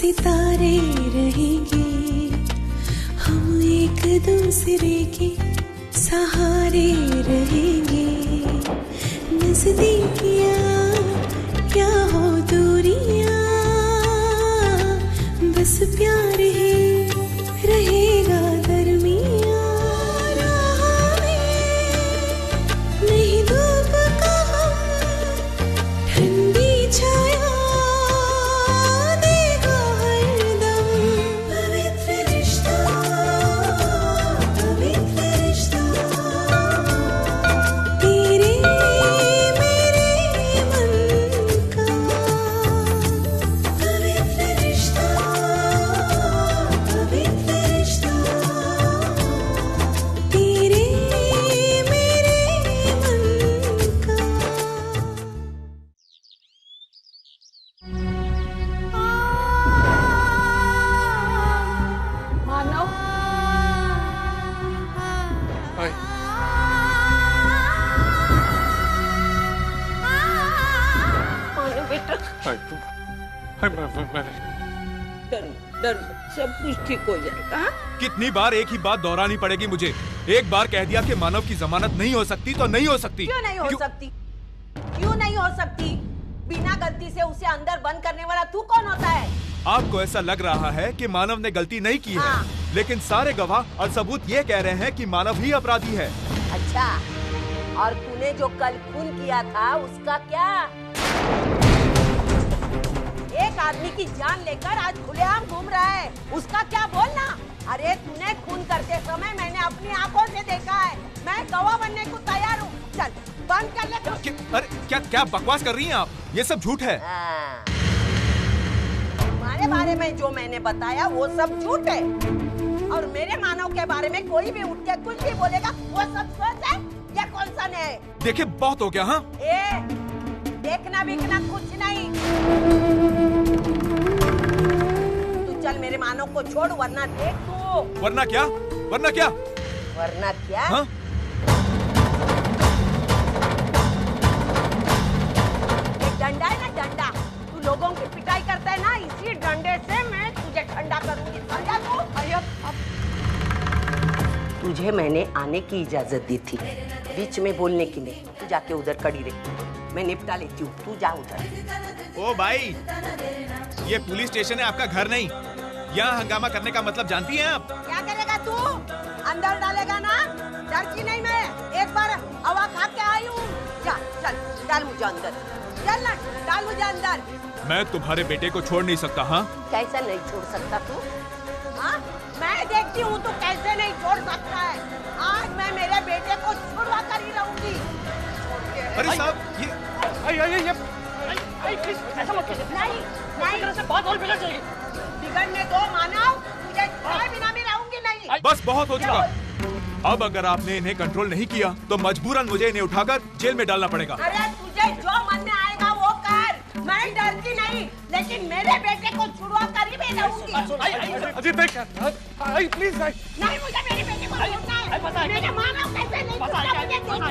सितारे रहेंगे, हम एक दूसरे के सहारे रहेंगे। नजदीकियाँ क्या हो दूरियाँ, बस प्यार ही रहेगा दरमियाँ। राह में नहीं धूप का हम, ठंडी छाया देगा हरदम। पवित्र रिश्ता, पवित्र रिश्ता, तेरे मेरे मन का। पवित्र रिश्ता, पवित्र रिश्ता, तेरे मेरे मन का। मानव, हाय मानव बेटा, हाय हाय मैंने डर सब कुछ ठीक हो जाएगा। हाँ? कितनी बार एक ही बात दोहरानी पड़ेगी मुझे? एक बार कह दिया कि मानव की जमानत नहीं हो सकती तो नहीं हो सकती। क्यों नहीं हो सकती? क्यों नहीं हो सकती? बिना गलती से उसे अंदर बंद करने वाला तू कौन होता है? आपको ऐसा लग रहा है कि मानव ने गलती नहीं की है, हाँ। लेकिन सारे गवाह और सबूत ये कह रहे हैं कि मानव ही अपराधी है। अच्छा, और तूने जो कल खून किया था उसका क्या? एक आदमी की जान लेकर आज खुलेआम घूम रहा है, उसका क्या बोलना? अरे तूने खून करते समय मैंने अपनी आंखों से देखा है, मैं गवाह बनने को तैयार हूँ। चल बंद कर ले तू। अरे क्या क्या बकवास कर रही हैं आप? ये सब झूठ है। हाँ। तुम्हारे बारे में जो मैंने बताया वो सब झूठ है, और मेरे मानव के बारे में कोई भी उठ के कुछ भी बोलेगा वो सब सच है या कौन सा है? देखिए बहुत हो गया। हाँ ए, देखना बिकना कुछ नहीं। तू चल मेरे मानव को छोड़, वरना देख तू। वरना क्या? वरना क्या? वरना क्या? हाँ? एक डंडा है ना, डंडा। तू लोगों की पिटाई करता है ना, इसी डंडे से मैं तुझे ठंडा करूंगी, समझा तू? तुझे मैंने आने की इजाजत दी थी, बीच में बोलने की नहीं। तू जाके उधर खड़ी रह, मैं निपटा लेती हूँ, तू जा उधर। ओ भाई, ये पुलिस स्टेशन है, आपका घर नहीं। यहाँ हंगामा करने का मतलब जानती हैं आप? क्या करेगा तू? अंदर डालेगा ना? डरती नहीं मैं, एक बार हवा खा के आई हूँ। जा चल, डाल मुझे अंदर, चल ना, डाल मुझे अंदर। मैं तुम्हारे बेटे को छोड़ नहीं सकता। हाँ कैसे नहीं छोड़ सकता तू? हाँ, मैं देखती हूँ तू कैसे नहीं छोड़ सकता है। आज मैं मेरे बेटे को छुड़वा कर ही रहूंगी। अरे साहब, ये प्लीज ऐसा मत कीजिए। नहीं इस तरह से बात और बिगड़ जाएगी। बिगड़ने दो मानव, तुझे छोड़े बिना भी रहूंगी नहीं। बस बहुत हो चुका। अब अगर आपने इन्हें कंट्रोल नहीं किया तो मजबूरन मुझे इन्हें उठाकर जेल में डालना पड़ेगा। अरे तुझे जो मन में आएगा वो कर, मैं डरती नहीं, लेकिन मेरे बेटे को छुड़वा कर ही मैं रहूंगी। अजीत भाई प्लीज भाई। नहीं, मुझे मेरे बेटे को छोड़ना है। मेरे मानव कैसे नहीं छूटा मुझे देखना।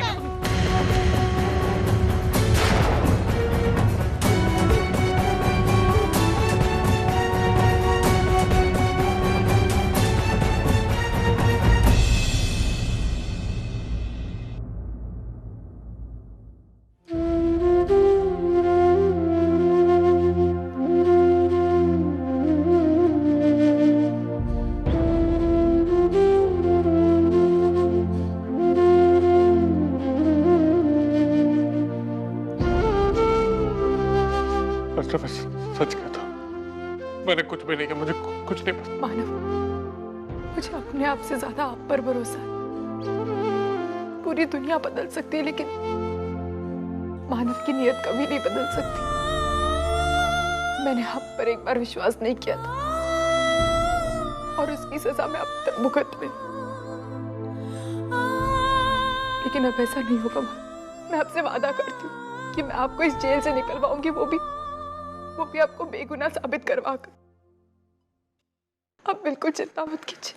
सच कहता, मैंने कुछ भी नहीं किया, मुझे कुछ नहीं पता। मानव, मुझे अपने आप से ज्यादा आप पर भरोसा है। पूरी दुनिया बदल सकती है, लेकिन मानव की नीयत कभी नहीं बदल सकती। मैंने आप पर एक बार विश्वास नहीं किया था और उसकी सजा मैं अब तक भुगत रही। लेकिन अब ऐसा नहीं होगा। मैं आपसे वादा करती हूँ कि मैं आपको इस जेल से निकलवाऊंगी, वो भी आपको बेगुनाह साबित करवा कर। अब बिल्कुल चिंता मत कीजिए।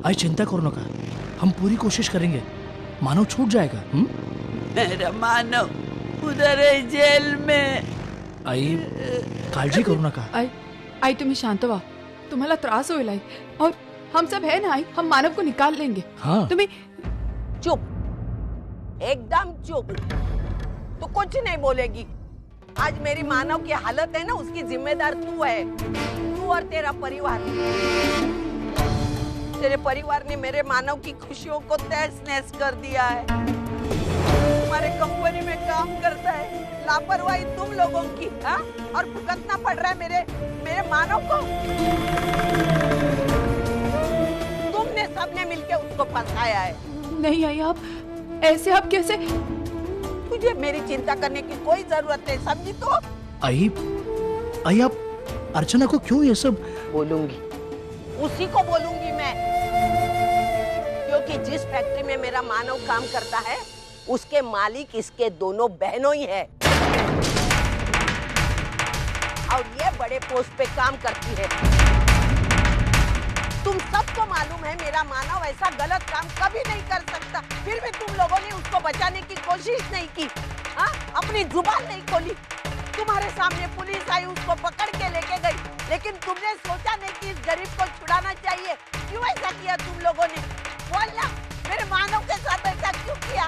आई चिंता करो नका, हम पूरी कोशिश करेंगे, मानव छूट जाएगा। मेरा मानव उधर है जेल में। आई काळजी करू नका। आई तुम्ही शांत व्हा, तुम्हाला त्रास होईल आई, और हम सब है ना आई, हम मानव को निकाल लेंगे। हाँ तुम्ही चुप, एकदम चुप। तू कुछ नहीं बोलेगी। आज मेरी मानव की हालत है ना, उसकी जिम्मेदार तू है, तू और तेरा परिवार। तेरे परिवार ने मेरे मानव की खुशियों को तहस नहस कर दिया है। तुम्हारे कंपनी में काम करता है, लापरवाही तुम लोगों की, हाँ? और भुगतना पड़ रहा है मेरे मानव को। तुमने सबने मिलके उसको फंसाया है। नहीं आई, आप ऐसे आप कैसे? तुझे मेरी चिंता करने की कोई जरूरत नहीं, समझी? तो आई आप अर्चना को क्यों ये सब? बोलूंगी, उसी को बोलूंगी मैं, क्योंकि जिस फैक्ट्री में मेरा मानव काम करता है उसके मालिक इसके दोनों बहनों ही है, और ये बड़े पोस्ट पे काम करती है। तुम सबको मालूम है मेरा मानव ऐसा गलत काम कभी नहीं कर सकता, फिर भी तुम लोगों ने उसको बचाने की कोशिश नहीं की, हाँ? अपनी जुबान नहीं खोली। तुम्हारे सामने पुलिस आई, उसको पकड़ के लेके गई, लेकिन तुमने सोचा नहीं कि इस गरीब को छुड़ाना चाहिए। क्यों ऐसा किया तुम लोगों ने? बोलना, मेरे मानव के साथ ऐसा क्यों किया?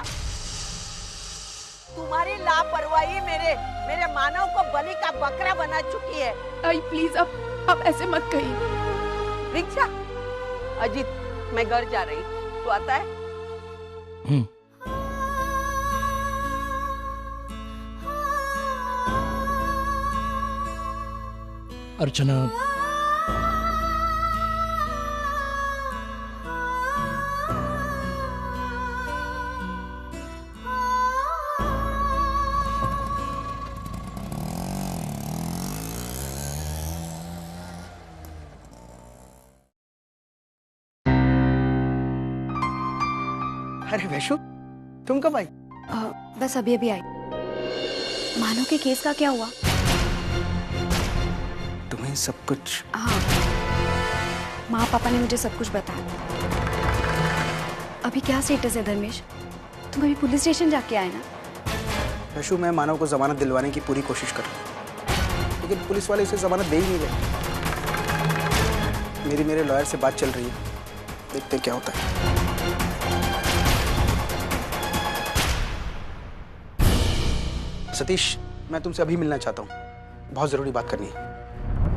तुम्हारी लापरवाही मेरे मानव को बलि का बकरा बना चुकी है। आई प्लीज, अब ऐसे मत कहिए। रिक्शा, अजीत, मैं घर जा रही, तू आता है? अर्चना, अरे वैशु, तुम कब आई? बस अभी अभी आई। मानव के केस का क्या हुआ? तुम्हें सब कुछ? हाँ, माँ पापा ने मुझे सब कुछ बताया। अभी क्या स्टेटस है धर्मेश? तुम अभी पुलिस स्टेशन जाके आए ना? वैशु, मैं मानव को जमानत दिलवाने की पूरी कोशिश कर रहा हूँ, लेकिन पुलिस वाले उसे जमानत दे ही नहीं रहे। मेरे लॉयर से बात चल रही है, देखते क्या होता है। सतीश, मैं तुमसे अभी मिलना चाहता हूँ, बहुत जरूरी बात करनी है।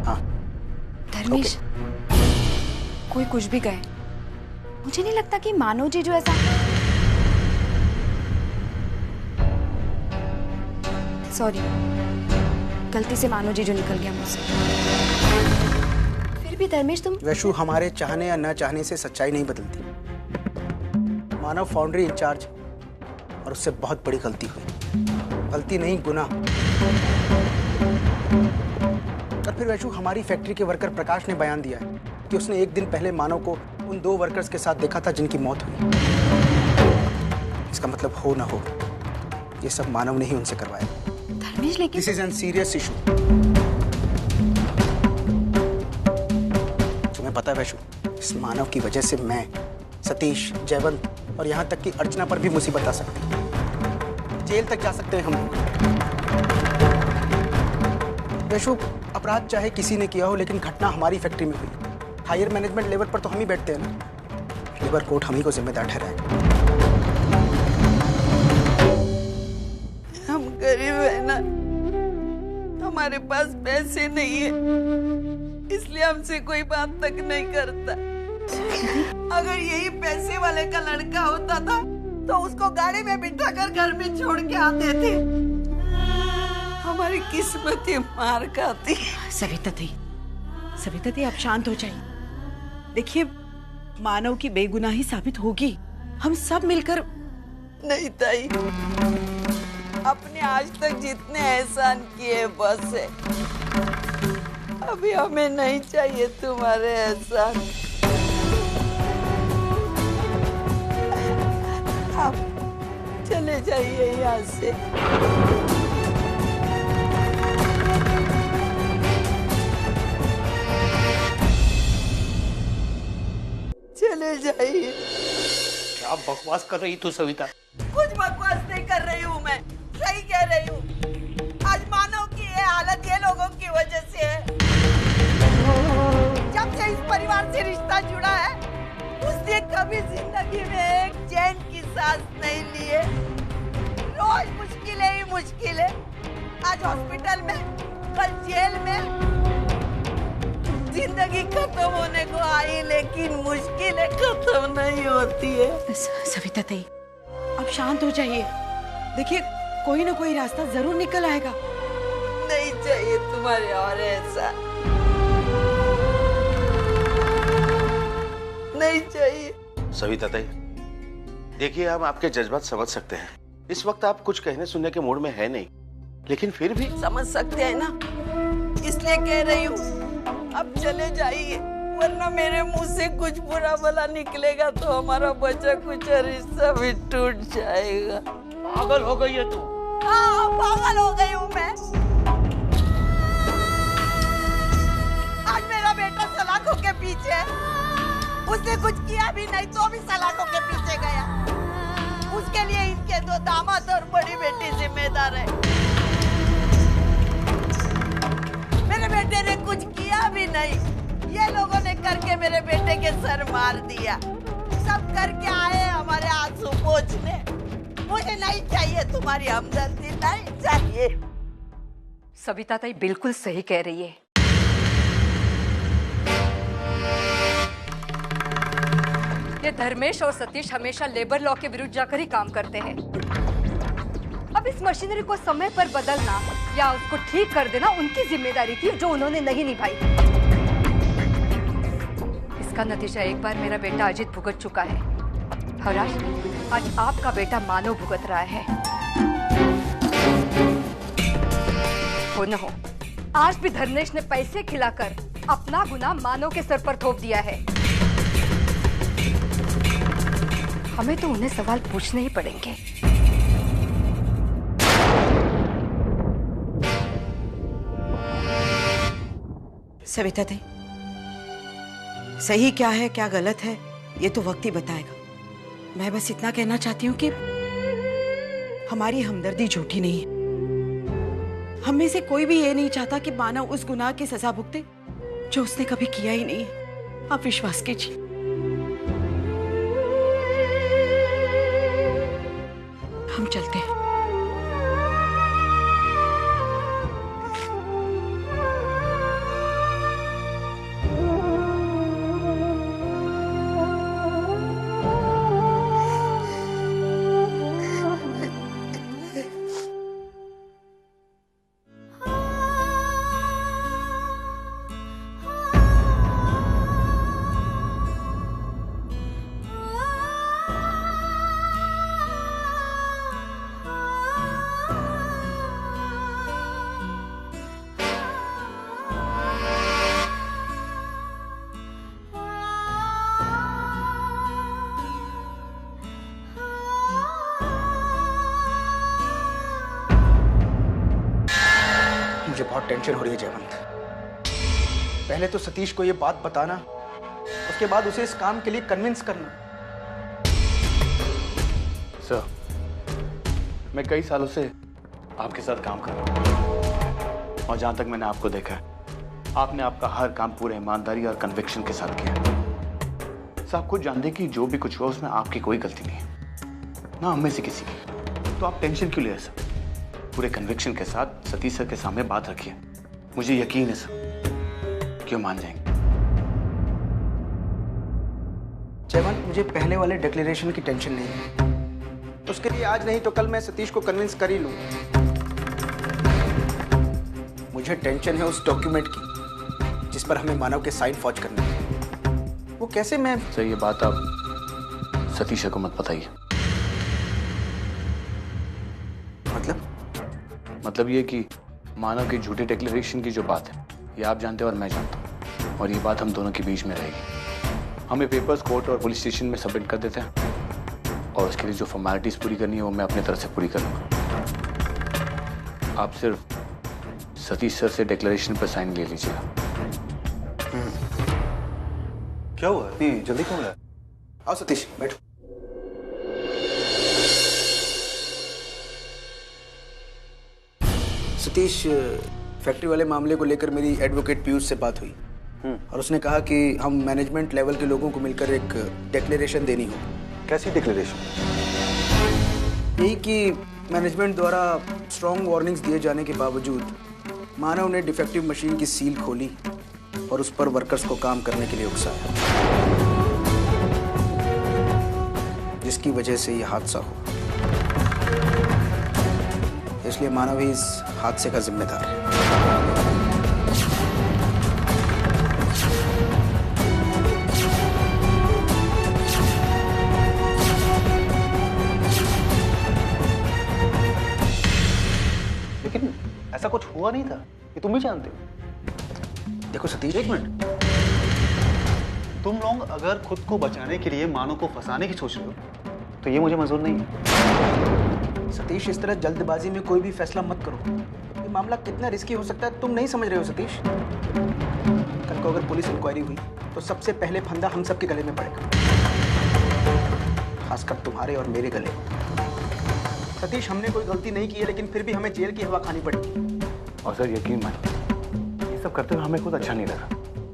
हाँ धर्मेश, कोई कुछ भी कहे, मुझे नहीं लगता कि मानव जी जो ऐसा। सॉरी, गलती से मानव जी जो निकल गया मुझसे। फिर भी धर्मेश तुम। वैशु, हमारे चाहने या न चाहने से सच्चाई नहीं बदलती। मानव फाउंड्री इंचार्ज, और उससे बहुत बड़ी गलती हुई। गलती नहीं, गुनाह। और फिर वैशु, हमारी फैक्ट्री के वर्कर प्रकाश ने बयान दिया है कि उसने एक दिन पहले मानव को उन 2 वर्कर्स के साथ देखा था जिनकी मौत हुई। इसका मतलब हो ना हो, ये सब मानव ने ही उनसे करवाया। धर्मेश, लेकिन this is an serious issue. तुम्हें पता है वैशु, इस मानव की वजह से मैं, सतीश, जयवंत और यहाँ तक कि अर्चना पर भी मुसीबत आ सकती है। जेल तक जा सकते हैं हम। वैशु, अपराध चाहे किसी ने किया हो, लेकिन घटना हमारी फैक्ट्री में हुई। हायर मैनेजमेंट लेवल पर तो हम ही बैठते हैं ना। लेबर कोर्ट हम ही को जिम्मेदार ठहराए। हम गरीब है ना, हमारे पास पैसे नहीं है, इसलिए हमसे कोई बात तक नहीं करता। अगर यही पैसे वाले का लड़का होता था तो उसको गाड़ी में बिठाकर घर में छोड़ के आते थे। हमारी किस्मत ही मार खाती। सविता दी, आप शांत हो जाइए। देखिए, मानव की बेगुनाही साबित होगी, हम सब मिलकर। नहीं ताई, अपने आज तक जितने एहसान किए बस है, अभी हमें नहीं चाहिए तुम्हारे एहसान। आप चले जाइए यहाँ से। चले चले जाइए। क्या बकवास कर रही तू सविता? कुछ बकवास नहीं कर रही हूँ मैं, सही कह रही हूँ। आज मानव की ये हालत ये लोगों की वजह से है। जब से इस परिवार से रिश्ता जुड़ा है, उसने कभी जिंदगी में एक चैन की सांस नहीं ली है। रोज मुश्किलें ही मुश्किलें। आज हॉस्पिटल में, कल जेल में। जिंदगी खत्म होने को आई, लेकिन मुश्किलें खत्म नहीं होती है। सविता ताई, अब शांत हो जाइए। देखिए, कोई ना कोई रास्ता जरूर निकल आएगा। नहीं चाहिए तुम्हारे और ऐसा, नहीं चाहिए। सविता ताई, देखिए हम आपके जज्बात समझ सकते हैं। इस वक्त आप कुछ कहने सुनने के मूड में है नहीं, लेकिन फिर भी समझ सकते हैं ना, इसलिए कह रही हूँ अब चले जाइए, वरना मेरे मुंह से कुछ बुरा भला निकलेगा तो हमारा बचा कुछ रिश्ता भी टूट जाएगा। पागल हो गई है तू? हाँ, पागल हो गई हूँ मैं। आज मेरा बेटा सलाखों के पीछे है। उसने कुछ किया भी नहीं तो भी सलाखों के पीछे गया। उसके लिए इनके दो दामाद और बड़ी बेटी जिम्मेदार है। मेरे बेटे ने कुछ किया भी नहीं, ये लोगों ने करके मेरे बेटे के सर मार दिया। सब करके आए हमारे आंसू पोंछने। मुझे नहीं चाहिए तुम्हारी हमदर्दी, नहीं चाहिए। सविता ताई बिल्कुल सही कह रही है। ये धर्मेश और सतीश हमेशा लेबर लॉ के विरुद्ध जाकर ही काम करते हैं। अब इस मशीनरी को समय पर बदलना या उसको ठीक कर देना उनकी जिम्मेदारी थी, जो उन्होंने नहीं निभाई। इसका नतीजा एक बार मेरा बेटा अजित भुगत चुका है और आज आपका बेटा मानव भुगत रहा है। हो न हो, आज भी धर्मेश ने पैसे खिलाकर अपना गुनाह मानव के सर पर थोप दिया है। हमें तो उन्हें सवाल पूछने ही पड़ेंगे। सविता दी, सही क्या है क्या गलत है ये तो वक्त ही बताएगा। मैं बस इतना कहना चाहती हूँ कि हमारी हमदर्दी झूठी नहीं है। हम में से कोई भी ये नहीं चाहता कि मानव उस गुनाह की सजा भुगते जो उसने कभी किया ही नहीं है। आप विश्वास कीजिए। हम चलते हैं। मुझे बहुत टेंशन हो रही है जयवंत। पहले तो सतीश को ये बात बताना, उसके बाद उसे इस काम के लिए कन्विंस करना। सर, मैं कई सालों से आपके साथ काम कर रहा हूँ और जहां तक मैंने आपको देखा है, आपने आपका हर काम पूरे ईमानदारी और कन्विक्शन के साथ किया। सर, आप खुद जानते कि जो भी कुछ हुआ उसमें आपकी कोई गलती नहीं है, ना हम में से किसी की। तो आप टेंशन क्यों ले रहे सर? पूरे कन्विक्शन के साथ सतीश सर के सामने बात रखिए। मुझे यकीन है सर क्यों मान जाएंगे। जयवंत, मुझे पहले वाले डिक्लेरेशन की टेंशन नहीं है। उसके लिए आज नहीं तो कल मैं सतीश को कन्विंस कर ही लूं। मुझे टेंशन है उस डॉक्यूमेंट की जिस पर हमें मानव के साइन फॉर्ज करने हैं। वो कैसे मैं... सर, ये बात आप सतीश को मत बताइए। मतलब ये कि मानव की झूठे डिक्लेरेशन की जो बात है, ये आप जानते हैं और मैं जानता हूँ, और ये बात हम दोनों के बीच में रहेगी। हमें पेपर्स कोर्ट और पुलिस स्टेशन में सबमिट कर देते हैं और उसके लिए जो फॉर्मेलिटीज पूरी करनी है वो मैं अपनी तरफ से पूरी करूँगा। आप सिर्फ सतीश सर से डिक्लेरेशन पर साइन ले लीजिएगा। क्या हुआ? इतनी जल्दी क्यों मिला? आओ सतीश बैठो। सतीश, फैक्ट्री वाले मामले को लेकर मेरी एडवोकेट पीयूष से बात हुई और उसने कहा कि हम मैनेजमेंट लेवल के लोगों को मिलकर एक डिक्लेरेशन देनी हो। कैसी डिक्लेरेशन? यही कि मैनेजमेंट द्वारा स्ट्रॉन्ग वार्निंग्स दिए जाने के बावजूद मानव ने डिफेक्टिव मशीन की सील खोली और उस पर वर्कर्स को काम करने के लिए उकसाया, जिसकी वजह से यह हादसा हुआ। इसलिए मानव ही इस हादसे का जिम्मेदार है। लेकिन ऐसा कुछ हुआ नहीं था, ये तुम भी जानते हो। देखो सतीश, एक मिनट, तुम लोग अगर खुद को बचाने के लिए मानव को फंसाने की सोच रहे हो तो ये मुझे मंजूर नहीं है। सतीश, इस तरह जल्दबाजी में कोई भी फैसला मत करो। ये मामला कितना रिस्की हो सकता है तुम नहीं समझ रहे हो सतीश। कल को अगर पुलिस इंक्वायरी हुई तो सबसे पहले फंदा हम सबके गले में पड़ेगा, खासकर तुम्हारे और मेरे गले। सतीश, हमने कोई गलती नहीं की है, लेकिन फिर भी हमें जेल की हवा खानी पड़ेगी। और सर यकीन मानिए, ये सब करते हुए हमें खुद अच्छा नहीं लगा,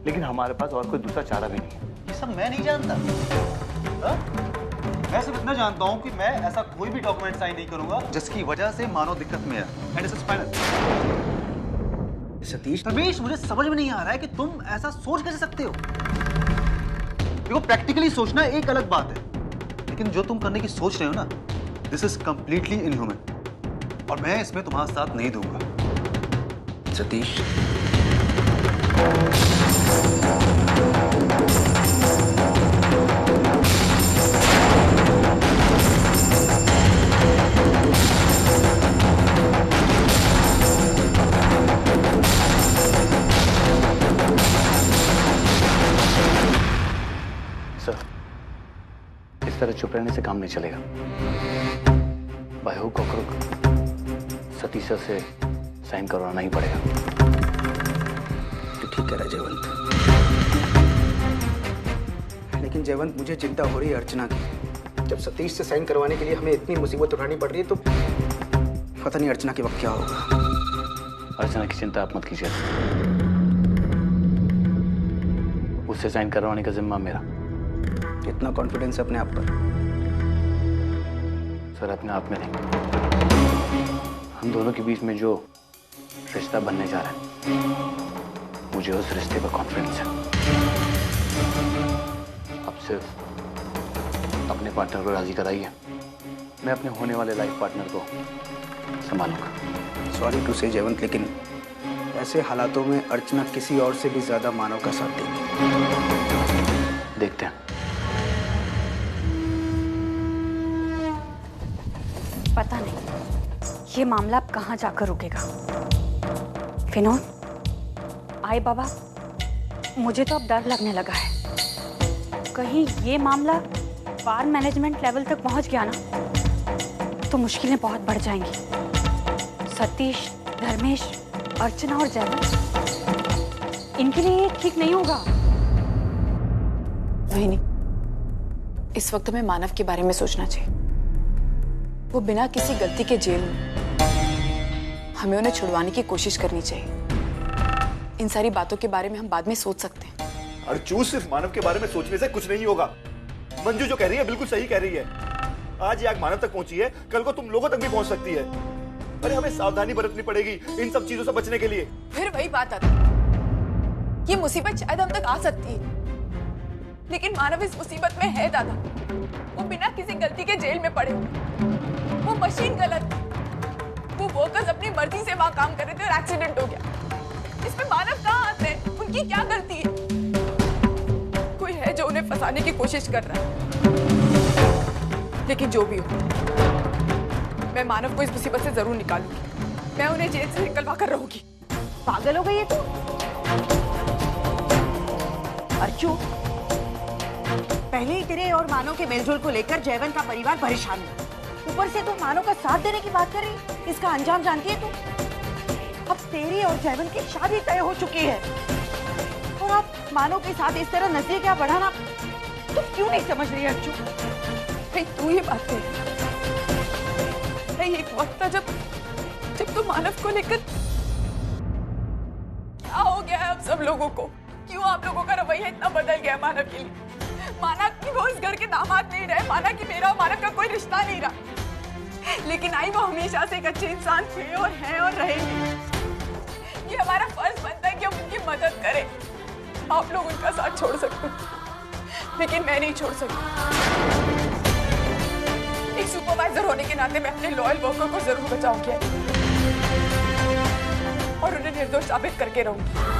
लेकिन हमारे पास और कोई दूसरा चारा भी नहीं है। ये सब मैं नहीं जानता। मैं सिर्फ इतना जानता हूँ कि मैं ऐसा कोई भी डॉक्यूमेंट साइन नहीं करूंगा जिसकी वजह से मानव दिक्कत में है। And this is final. Satish, Ramesh, मुझे समझ में नहीं आ रहा है कि तुम ऐसा सोच कैसे सकते हो। देखो, प्रैक्टिकली सोचना एक अलग बात है, लेकिन जो तुम करने की सोच रहे हो ना, दिस इज कंप्लीटली इनह्यूमन और मैं इसमें तुम्हारा साथ नहीं दूंगा। सतीश, सर, इस तरह चुप रहने से काम नहीं चलेगा। बाय हुक और क्रुक सतीश सर से साइन करवाना ही पड़ेगा। तो ठीक है जयवंत, लेकिन जयवंत मुझे चिंता हो रही है अर्चना की। जब सतीश से साइन करवाने के लिए हमें इतनी मुसीबत उठानी पड़ रही है तो पता नहीं अर्चना के वक्त क्या होगा। अर्चना की चिंता आप मत कीजिए, उससे साइन करवाने का जिम्मा मेरा। इतना कॉन्फिडेंस अपने आप पर? सर, अपने आप में नहीं, हम दोनों के बीच में जो रिश्ता बनने जा रहा है, मुझे उस रिश्ते पर कॉन्फिडेंस है। अब सिर्फ अपने पार्टनर को राजी कराइए, मैं अपने होने वाले लाइफ पार्टनर को संभालूंगा। सॉरी टू से जयवंत, लेकिन ऐसे हालातों में अर्चना किसी और से भी ज्यादा मानव का साथ देगी। देखते हैं। पता नहीं ये मामला अब कहाँ जाकर रुकेगा। विनोद, आए बाबा, मुझे तो अब डर लगने लगा है। कहीं ये मामला बार मैनेजमेंट लेवल तक पहुंच गया ना तो मुश्किलें बहुत बढ़ जाएंगी। सतीश, धर्मेश, अर्चना और जयवंत, इनके लिए ये ठीक नहीं होगा। नहीं, इस वक्त हमें मानव के बारे में सोचना चाहिए। वो बिना किसी गलती के जेल में, हमें उन्हें छुड़वाने की कोशिश करनी चाहिए। इन सारी बातों के बारे में हम बाद में सोच सकते हैं। अर्चू, सिर्फ मानव के बारे में सोचने से कुछ नहीं होगा। मंजू जो कह रही है बिल्कुल सही कह रही है। आज ये आग मानव तक पहुंची है, कल को तुम लोगों तक भी पहुंच सकती है। अरे हमें सावधानी बरतनी पड़ेगी इन सब चीजों से बचने के लिए। फिर वही बात आती, ये मुसीबत शायद हम तक आ सकती है, लेकिन मानव इस मुसीबत में है दादा। वो बिना किसी गलती के जेल में पड़े हुए, वो मशीन गलत थी, वो वर्कर्स अपनी मर्जी से वहां काम कर रहे थे और एक्सीडेंट हो गया। इसमें मानव कहाँ आते हैं? उनकी क्या गलती है? कोई है जो उन्हें फंसाने की कोशिश कर रहा है। लेकिन जो भी हो, मैं मानव को इस मुसीबत से जरूर निकालूंगी। मैं उन्हें जेल से निकलवा कर रहूंगी। पागल हो गई है तू? अर्चू, पहले ही तेरे और मानव के मेलजोल को लेकर जयवंत का परिवार परेशान है। ऊपर से तू मानव का साथ देने की बात कर रही, इसका अंजाम जानती है तू? अब तेरी और जयवंत की शादी तय हो चुकी है और अब मानव के साथ इस तरह नजदीकियां बढ़ाना तुम क्यों नहीं समझ रही अंशु? भाई तू ये बात कह, भाई एक वक्त था जब तो मानव को लेकर क्या हो गया है अब सब लोगों को? क्यों आप लोगों का रवैया इतना बदल गया मानव के लिए? माना कि वो इस घर के दामाद नहीं रहे, माना कि मेरा और मानव का कोई रिश्ता नहीं रहा, लेकिन आई वो हमेशा से एक अच्छे इंसान थे और हैं और रहेंगे। ये हमारा फर्ज बनता है कि हम उनकी मदद करें। आप लोग उनका साथ छोड़ सकते हो, लेकिन मैं नहीं छोड़ सकती। एक सुपरवाइजर होने के नाते मैं अपने लॉयल वर्कर को जरूर बचाऊंगी और उन्हें निर्दोष साबित करके रहूंगी।